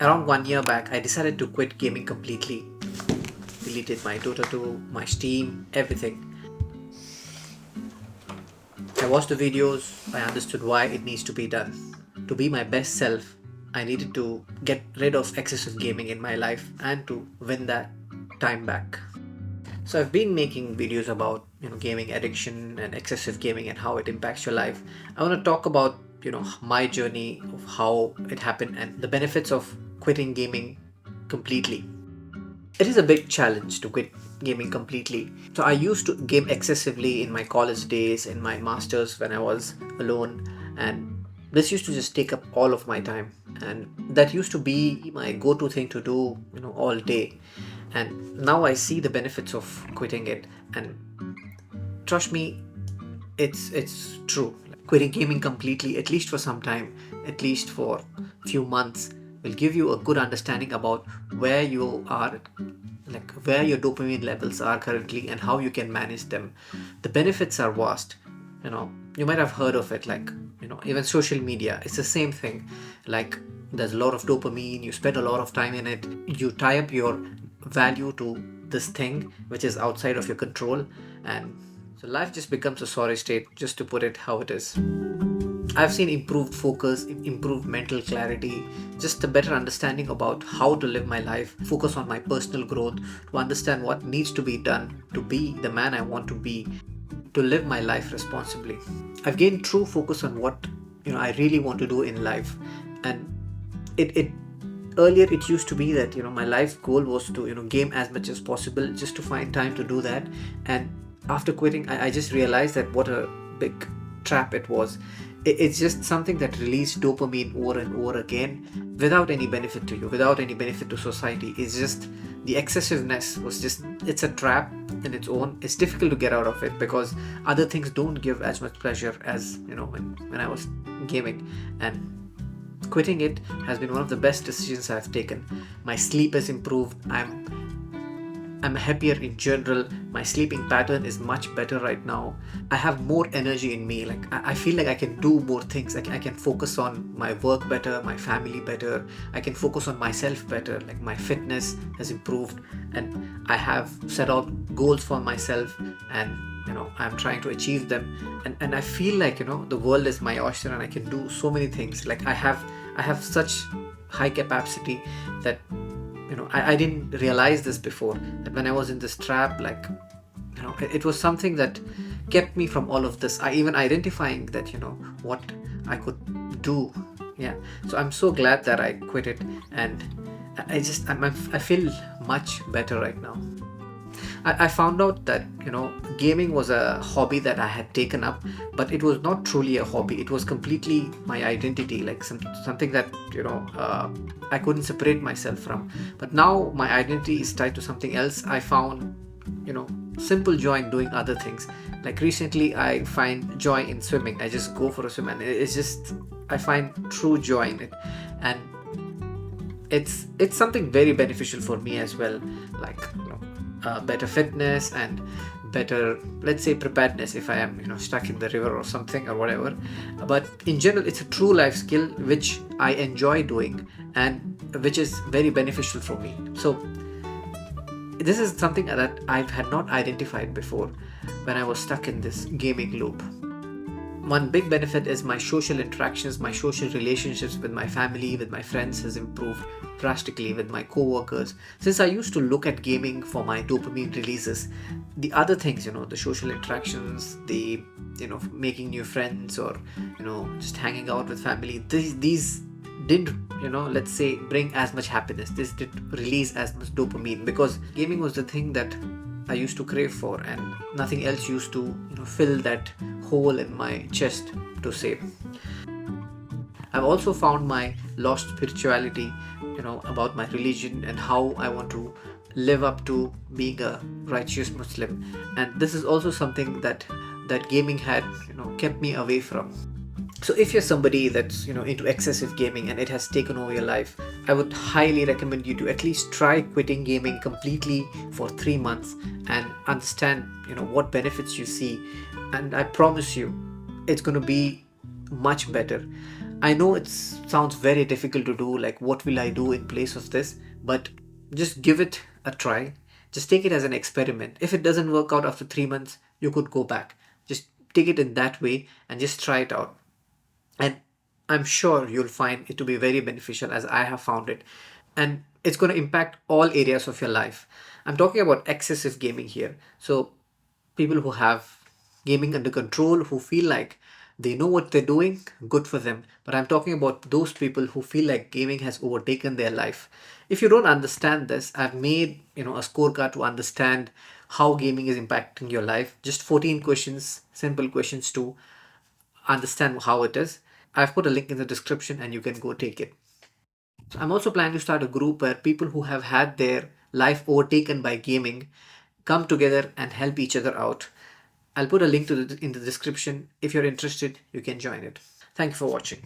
Around 1 year back, I decided to quit gaming completely. Deleted my Dota 2, my Steam, everything. I watched the videos, I understood why it needs to be done. To be my best self, I needed to get rid of excessive gaming in my life and to win that time back. So I've been making videos about gaming addiction and excessive gaming and how it impacts your life. I want to talk about my journey of how it happened and the benefits of quitting gaming completely. It is a big challenge to quit gaming completely. So I used to game excessively in my college days, in my masters when I was alone, and this used to just take up all of my time. And that used to be my go-to thing to do, all day. And now I see the benefits of quitting it. And trust me, it's true. Quitting gaming completely, at least for some time, at least for few months, will give you a good understanding about where you are, like where your dopamine levels are currently and how you can manage them. The benefits are vast. You might have heard of it, like even social media, it's the same thing. Like, there's a lot of dopamine, you spend a lot of time in it, you tie up your value to this thing which is outside of your control, and so life just becomes a sorry state, just to put it how it is. I've seen improved focus, improved mental clarity, just a better understanding about how to live my life, focus on my personal growth, to understand what needs to be done to be the man I want to be, to live my life responsibly. I've gained true focus on what I really want to do in life. And it earlier it used to be that my life goal was to game as much as possible, just to find time to do that. And after quitting, I just realized that what a big trap it was. It's just something that released dopamine over and over again without any benefit to you, without any benefit to society. It's just the excessiveness was just, it's a trap in its own. It's difficult to get out of it because other things don't give as much pleasure as when I was gaming. And quitting it has been one of the best decisions I've taken. My sleep has improved. I'm happier in general. My sleeping pattern is much better right now. I have more energy in me. Like, I feel like I can do more things. I can focus on my work better, my family better. I can focus on myself better. Like, my fitness has improved, and I have set out goals for myself, and I'm trying to achieve them. And I feel like the world is my oyster and I can do so many things. Like, I have such high capacity that I didn't realize this before, that when I was in this trap, like it was something that kept me from all of this. I even identifying that what I could do. Yeah, so I'm so glad that I quit it, and I feel much better right now. I found out that gaming was a hobby that I had taken up, but it was not truly a hobby. It was completely my identity, like something that I couldn't separate myself from. But now my identity is tied to something else. I found simple joy in doing other things. Like, recently I find joy in swimming. I just go for a swim, and it's just, I find true joy in it. And it's something very beneficial for me as well. Like, better fitness and better, let's say, preparedness if I am stuck in the river or something or whatever. But in general, it's a true life skill which I enjoy doing and which is very beneficial for me. So this is something that I had not identified before when I was stuck in this gaming loop. One big benefit is my social interactions, my social relationships with my family, with my friends has improved drastically, with my co-workers. Since I used to look at gaming for my dopamine releases, the other things, the social interactions, the, making new friends, or, just hanging out with family, these didn't, let's say, bring as much happiness. This didn't release as much dopamine because gaming was the thing that I used to crave for, and nothing else used to fill that hole in my chest, to say. I've also found my lost spirituality, about my religion and how I want to live up to being a righteous Muslim. And this is also something that gaming had kept me away from. So if you're somebody that's into excessive gaming and it has taken over your life, I would highly recommend you to at least try quitting gaming completely for 3 months and understand what benefits you see. And I promise you, it's going to be much better. I know it sounds very difficult to do, like, what will I do in place of this? But just give it a try. Just take it as an experiment. If it doesn't work out after 3 months, you could go back. Just take it in that way and just try it out. And I'm sure you'll find it to be very beneficial as I have found it. And it's going to impact all areas of your life. I'm talking about excessive gaming here. So people who have gaming under control, who feel like they know what they're doing, good for them. But I'm talking about those people who feel like gaming has overtaken their life. If you don't understand this, I've made, a scorecard to understand how gaming is impacting your life. Just 14 questions, simple questions to understand how it is. I've put a link in the description and you can go take it. So I'm also planning to start a group where people who have had their life overtaken by gaming come together and help each other out. I'll put a link in the description. If you're interested, you can join it. Thank you for watching.